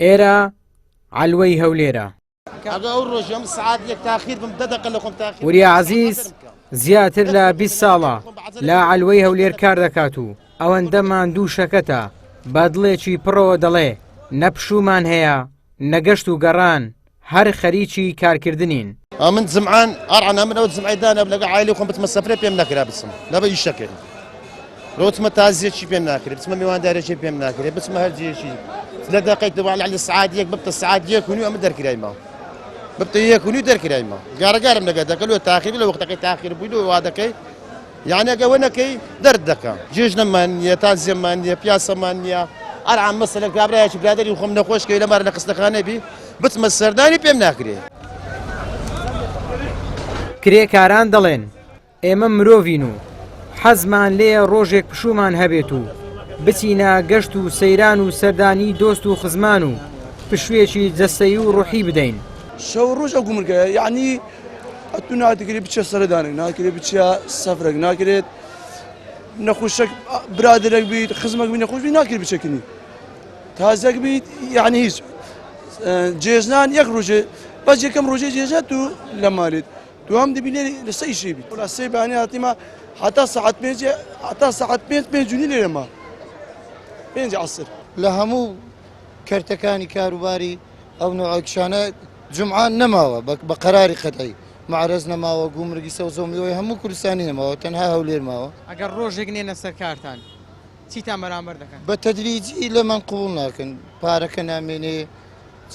ئێرە علوەی هەولێرە. وریە عەزیز زیاتر لە 20 ساڵە لە علوەی هەولێر کار دەکات و ئەوەندە ماندوو شەکەتە بە دڵێکی پڕەوە دەڵێ نەپشومان هەیە نەگەشت و گەڕان هەر خەریکی کارکردنین. من زمعان أرعنا من أول زمعي دانا بلقى عائلي وخم بتم السفرة بيم ناكرها بسم لا بأي شكل روت متازية شيء بيم ناكرها بسم ميوان داري شيء بيم ناكرها بسم هالجي شيء لا دقيقة تبع على السعادية ببت السعادية كوني أم در كراي ما ببت هي كوني در كراي ما قارة من قد كلو تأخير لو وقت تأخير بيلو هذا كي يعني جوانا كي دردك جيجنا من يا تازية من يا بياسة من يا أرعم مثلا كابرا شو بلادري وخم نخوش كي لما رنا قصدخانة بي بتم السرداني بيم ناكرها کرێکاران دەڵێن ئێمە مرۆڤین و حەزمان لێیە ڕۆژێک پشومان هەبێت و بچینە گەشت و سەیران و سەردانی دۆست و خزمان و پشوێکی جەستەیی و ڕوحی بدەین. شەو ڕۆژ ئەو گومرگەیە یعنی ئەتو ناتەکرێت بچە سەردانێک ناکرێت بچە سەفرێک ناکرێت نەخۆشەک برادرێک بیت خزمێک بی نەخۆش بی ناکرێت بچەکنی تازەک بیت یعنی هیچ جێژنان یەک ڕۆژێ بەس یەکەم ڕۆژێ جێژێت و لە مالێت دوام دەبینێ لە سەی شێ بیت لە سەی بەیانی هاتیمە حتا سەعات 5 حتا سەعات 5 جوونی لێرەما 5 عەسر لە هەموو کەرتەکانی کاروباری ئەو نوعکشانە جمعان نەماوە بە قەراری قەتعی معرەز نەماوە گومرگی سەوزۆمیەوەی هەموو کوردستانی نەماوە تەنها هەولێر ماوە. ئەگەر ڕۆژێک نێنە سەر کارتان چیتان بەرامبەر دەکەن؟ بە تەدریجی لەمان قبوڵ ناکەن پارەکە نامێنێ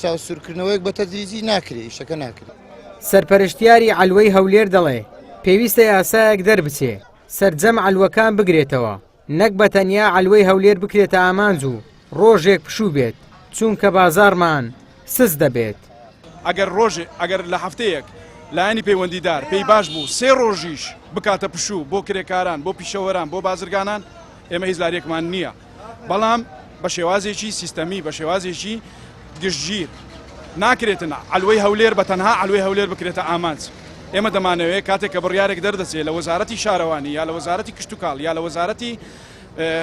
چاوسورکردنەوەیەک بە تەدریجی ناکرێ شەکە ناکرێت. سەرپەرشتیاری علوەی هەولێر دەڵێ پێویستە یاسایەک دەربچێ سەرجەم علوەکان بگرێتەوە نەک بە تەنیا علوەی هەولێر بکرێتە ئامانج و ڕۆژێک پشوو بێت چونکە بازارمان سس دەبێت. ئەگەر لە هەفتەیەک لایەنی پەیوەندیدار پێی باش بوو 3 ڕۆژیش بکاتە پشوو بۆ کرێکاران بۆ پیشەوەران بۆ بازرگانان ئێمە هیچ لارێکمان نییە بەڵام بە شێوازێکی سیستەمی بە شێوازێکی گشتگیر ناکرێتن علوەی هەولێر بە تەنها علوەی هەولێر بکرێتە ئامانج. ئێمە دەمانەوێت کاتێک کە بڕیارێک دەردەچێت لە وەزارەتی شارەوانی یا لە وەزارەتی کشتتوکاڵ یا لە وەزارەتی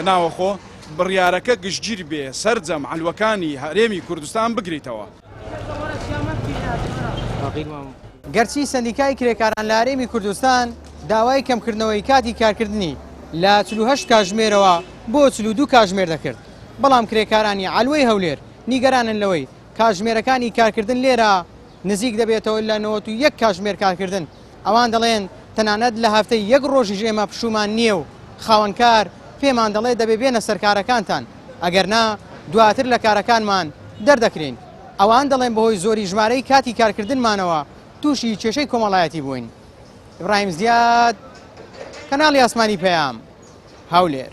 ناوەخۆ بڕیارەکە گشتگیر بێ سەرجەم علوەکانی هەرێمی کوردستان بگریتەوە. گەرچی سەندیکای کرێکاران لە هەرێمی کوردستان داوای کەمکردنەوەی کاتی کارکردنی لە 48 کاتژمێرەوە بۆ 42 کاتژمێر دەکرد بەڵام کرێکارانی علوەی هەولێر نیگەرانن لەوەی کاتژمێرەکانی کارکردن لێرە نزیک دەبێتەوە لە 91 کاتژمێر کارکردن. ئەوان دەڵێن تەنانەت لە هەفتەی یەک ڕۆژیش ئێمە پشومان نییە و خاوەنکار پێمان دەڵێ دەبێ بێنە سەر کارەکانتان ئەگەر نا دواتر لە کارەکانمان دەردەکرێن. ئەوان دەڵێن بەهۆی زۆری ژمارەی کاتی کارکردنمانەوە تووشی کێشەی کۆمەڵایەتی بووین. ئیبراهیم زیاد کەناڵی ئاسمانی پەیام هەولێر.